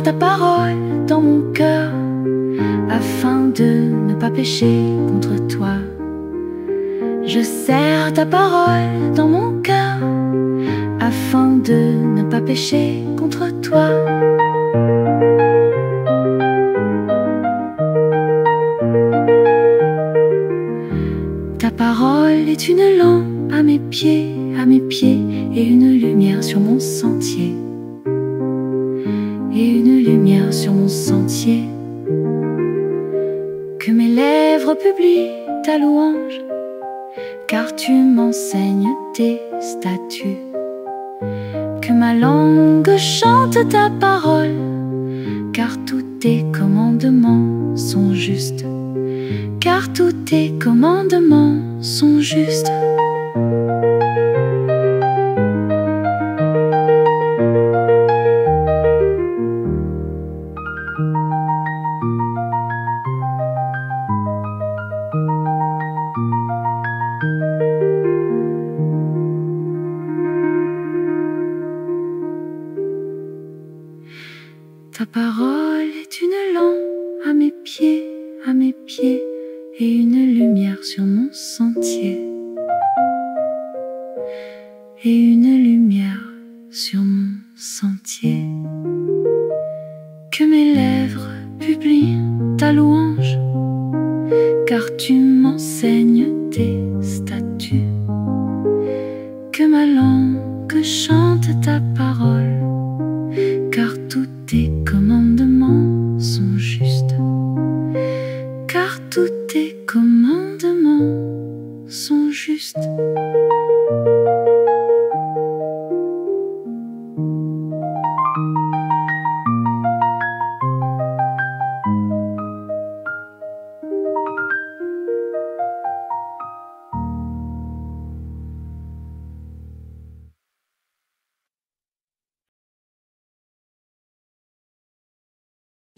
ta parole dans mon cœur, afin de ne pas pécher contre toi. Je serre ta parole dans mon cœur, afin de ne pas pécher contre toi. Ta parole est une lampe à mes pieds, et une lumière sur mon sentier. Et une lumière sur mon sentier. Que mes lèvres publient ta louange, car tu m'enseignes tes statuts. Que ma langue chante ta parole, car tous tes commandements sont justes. Car tous tes commandements sont justes. Ta parole est une lampe à mes pieds, et une lumière sur mon sentier. Et une lumière sur mon sentier. Que mes lèvres publient ta louange, car tu m'enseignes tes statuts. Que ma langue chante ta parole, car tous tes commandements sont justes. Car tous tes commandements sont justes.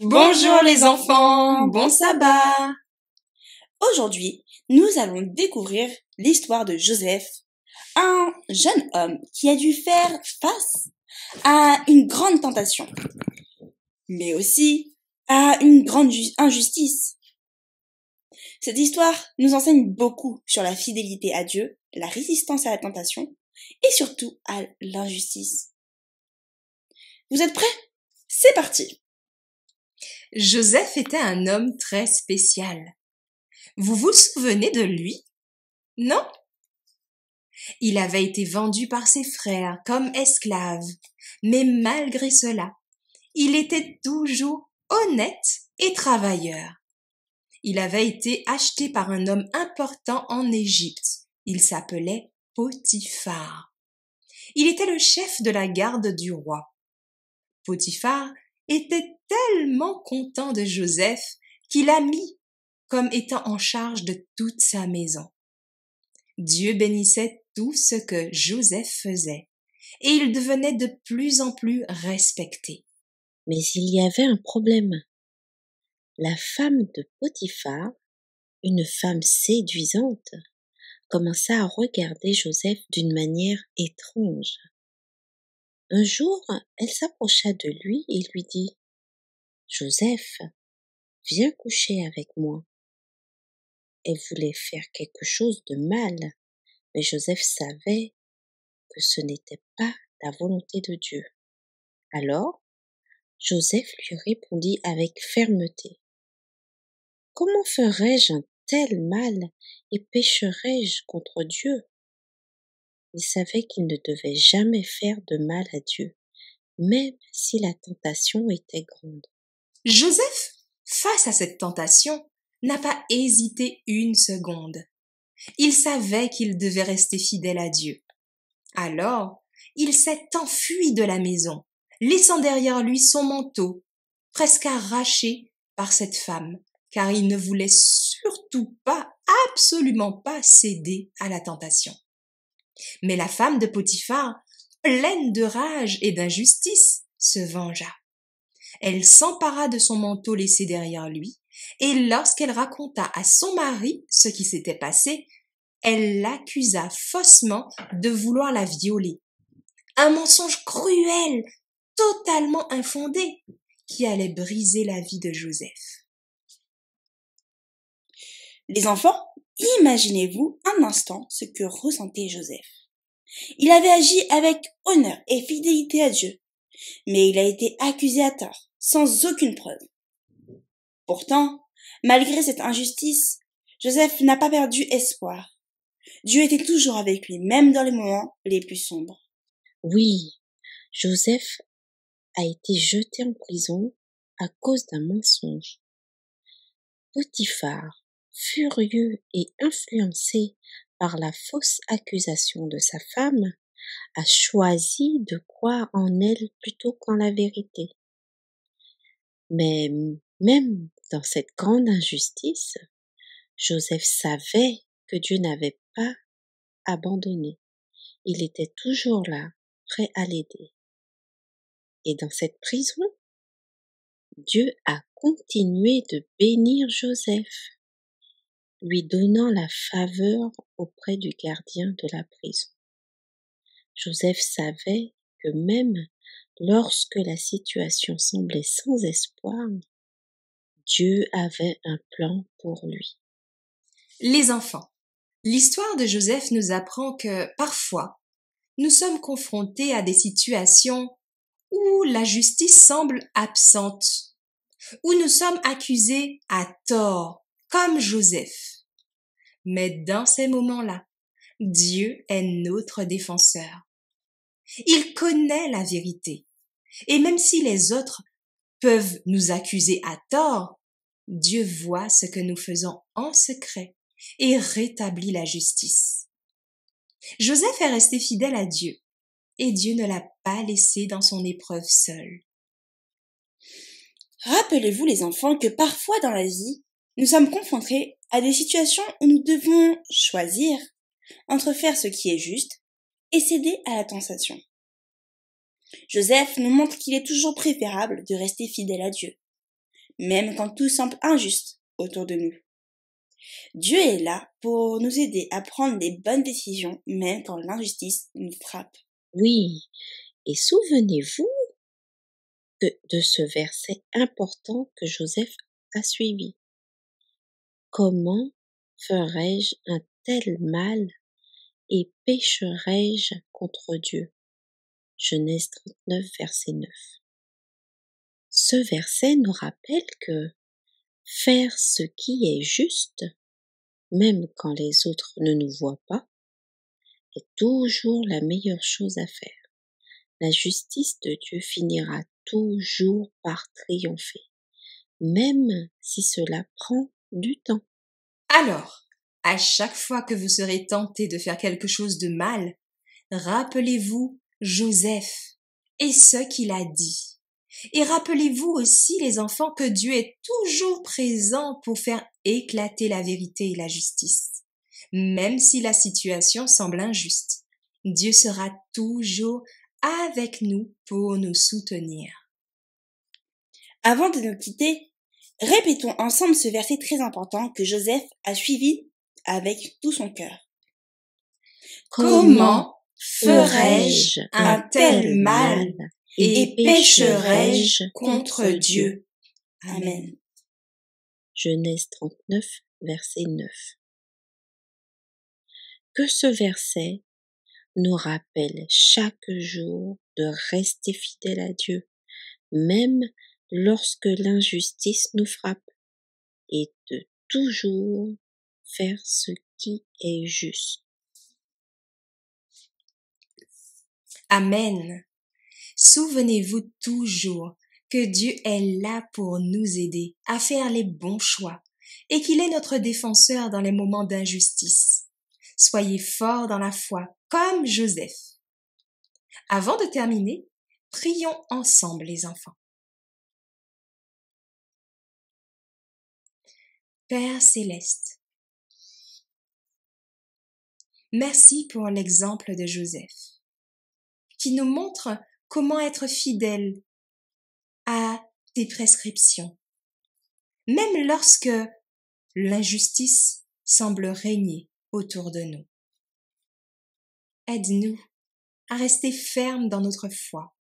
Bonjour les enfants, bon sabbat! Aujourd'hui, nous allons découvrir l'histoire de Joseph, un jeune homme qui a dû faire face à une grande tentation, mais aussi à une grande injustice. Cette histoire nous enseigne beaucoup sur la fidélité à Dieu, la résistance à la tentation et surtout à l'injustice. Vous êtes prêts? C'est parti! Joseph était un homme très spécial. Vous vous souvenez de lui? Non? Il avait été vendu par ses frères comme esclave, mais malgré cela, il était toujours honnête et travailleur. Il avait été acheté par un homme important en Égypte. Il s'appelait Potiphar. Il était le chef de la garde du roi. Potiphar était tellement content de Joseph qu'il l'a mis comme étant en charge de toute sa maison. Dieu bénissait tout ce que Joseph faisait et il devenait de plus en plus respecté. Mais il y avait un problème. La femme de Potiphar, une femme séduisante, commença à regarder Joseph d'une manière étrange. Un jour, elle s'approcha de lui et lui dit « Joseph, viens coucher avec moi. » Elle voulait faire quelque chose de mal, mais Joseph savait que ce n'était pas la volonté de Dieu. Alors, Joseph lui répondit avec fermeté. « Comment ferais-je un tel mal et pécherais-je contre Dieu ?» Il savait qu'il ne devait jamais faire de mal à Dieu, même si la tentation était grande. Joseph, face à cette tentation, n'a pas hésité une seconde. Il savait qu'il devait rester fidèle à Dieu. Alors, il s'est enfui de la maison, laissant derrière lui son manteau, presque arraché par cette femme, car il ne voulait surtout pas, absolument pas céder à la tentation. Mais la femme de Potiphar, pleine de rage et d'injustice, se vengea. Elle s'empara de son manteau laissé derrière lui, et lorsqu'elle raconta à son mari ce qui s'était passé, elle l'accusa faussement de vouloir la violer. Un mensonge cruel, totalement infondé, qui allait briser la vie de Joseph. Les enfants, imaginez-vous un instant ce que ressentait Joseph. Il avait agi avec honneur et fidélité à Dieu, mais il a été accusé à tort, sans aucune preuve. Pourtant, malgré cette injustice, Joseph n'a pas perdu espoir. Dieu était toujours avec lui, même dans les moments les plus sombres. Oui, Joseph a été jeté en prison à cause d'un mensonge. Potiphar, furieux et influencé par la fausse accusation de sa femme, a choisi de croire en elle plutôt qu'en la vérité. Mais même dans cette grande injustice, Joseph savait que Dieu n'avait pas abandonné. Il était toujours là, prêt à l'aider. Et dans cette prison, Dieu a continué de bénir Joseph, lui donnant la faveur auprès du gardien de la prison. Joseph savait que même lorsque la situation semblait sans espoir, Dieu avait un plan pour lui. Les enfants, l'histoire de Joseph nous apprend que parfois, nous sommes confrontés à des situations où la justice semble absente, où nous sommes accusés à tort, comme Joseph. Mais dans ces moments-là, Dieu est notre défenseur. Il connaît la vérité. Et même si les autres peuvent nous accuser à tort, Dieu voit ce que nous faisons en secret et rétablit la justice. Joseph est resté fidèle à Dieu et Dieu ne l'a pas laissé dans son épreuve seul. Rappelez-vous les enfants que parfois dans la vie, nous sommes confrontés à des situations où nous devons choisir entre faire ce qui est juste et céder à la tentation. Joseph nous montre qu'il est toujours préférable de rester fidèle à Dieu, même quand tout semble injuste autour de nous. Dieu est là pour nous aider à prendre les bonnes décisions, même quand l'injustice nous frappe. Oui, et souvenez-vous de ce verset important que Joseph a suivi. Comment ferais-je un tel mal et pécherais-je contre Dieu? Genèse 39, verset 9. Ce verset nous rappelle que faire ce qui est juste, même quand les autres ne nous voient pas, est toujours la meilleure chose à faire. La justice de Dieu finira toujours par triompher, même si cela prend du temps. Alors, à chaque fois que vous serez tenté de faire quelque chose de mal, rappelez-vous Joseph et ce qu'il a dit. Et rappelez-vous aussi, les enfants, que Dieu est toujours présent pour faire éclater la vérité et la justice. Même si la situation semble injuste, Dieu sera toujours avec nous pour nous soutenir. Avant de nous quitter, répétons ensemble ce verset très important que Joseph a suivi avec tout son cœur. Comment ferais-je un tel mal et pécherais-je contre Dieu? Amen. Genèse 39, verset 9. Que ce verset nous rappelle chaque jour de rester fidèle à Dieu, même lorsque l'injustice nous frappe, et de toujours faire ce qui est juste. Amen. Souvenez-vous toujours que Dieu est là pour nous aider à faire les bons choix et qu'il est notre défenseur dans les moments d'injustice. Soyez forts dans la foi, comme Joseph. Avant de terminer, prions ensemble, les enfants. Père céleste, merci pour l'exemple de Joseph, qui nous montre comment être fidèle à tes prescriptions, même lorsque l'injustice semble régner autour de nous. Aide-nous à rester fermes dans notre foi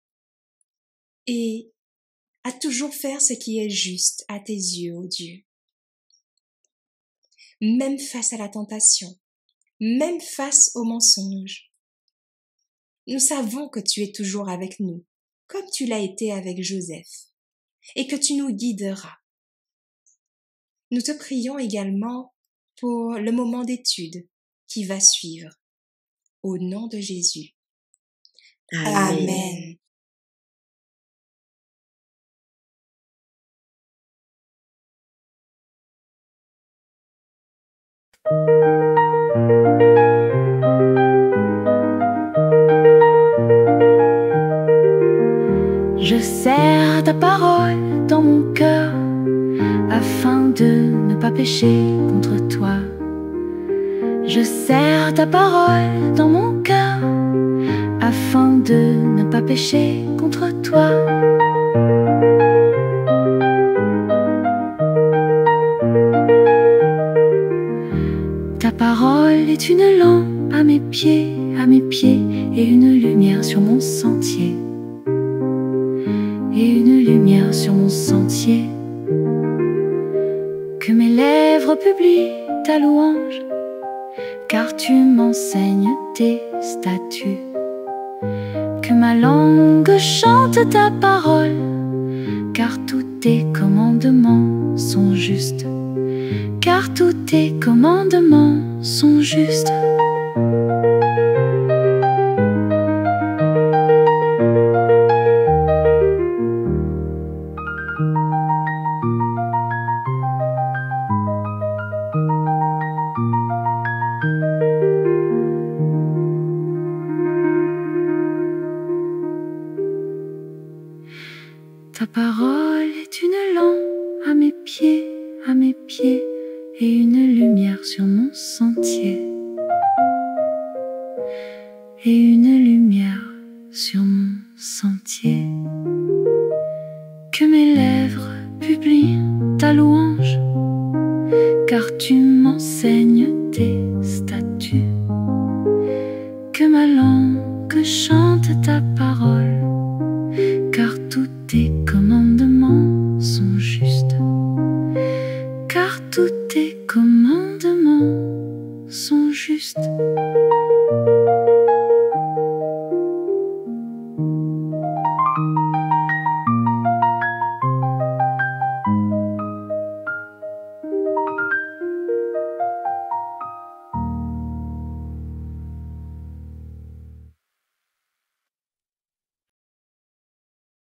et à toujours faire ce qui est juste à tes yeux, ô Dieu. Même face à la tentation, même face au mensonge, nous savons que tu es toujours avec nous, comme tu l'as été avec Joseph, et que tu nous guideras. Nous te prions également pour le moment d'étude qui va suivre. Au nom de Jésus. Amen. Je serre ta parole dans mon cœur afin de ne pas pécher contre toi. Je serre ta parole dans mon cœur afin de ne pas pécher contre toi. Ta parole est une lampe à mes pieds, et une lumière sur mon sentier. Et une lumière sur mon sentier. Que mes lèvres publient ta louange, car tu m'enseignes tes statuts. Que ma langue chante ta parole, car tous tes commandements sont justes. Car tous tes commandements sont justes. Ta parole est une lampe à mes pieds, et une lumière sur mon sentier. Et une lumière sur mon sentier. Que mes lèvres publient ta louange, car tu m'enseignes tes statuts. Que ma langue chante ta parole, car tous tes commandements sont justes. Car tous tes commandements sont justes.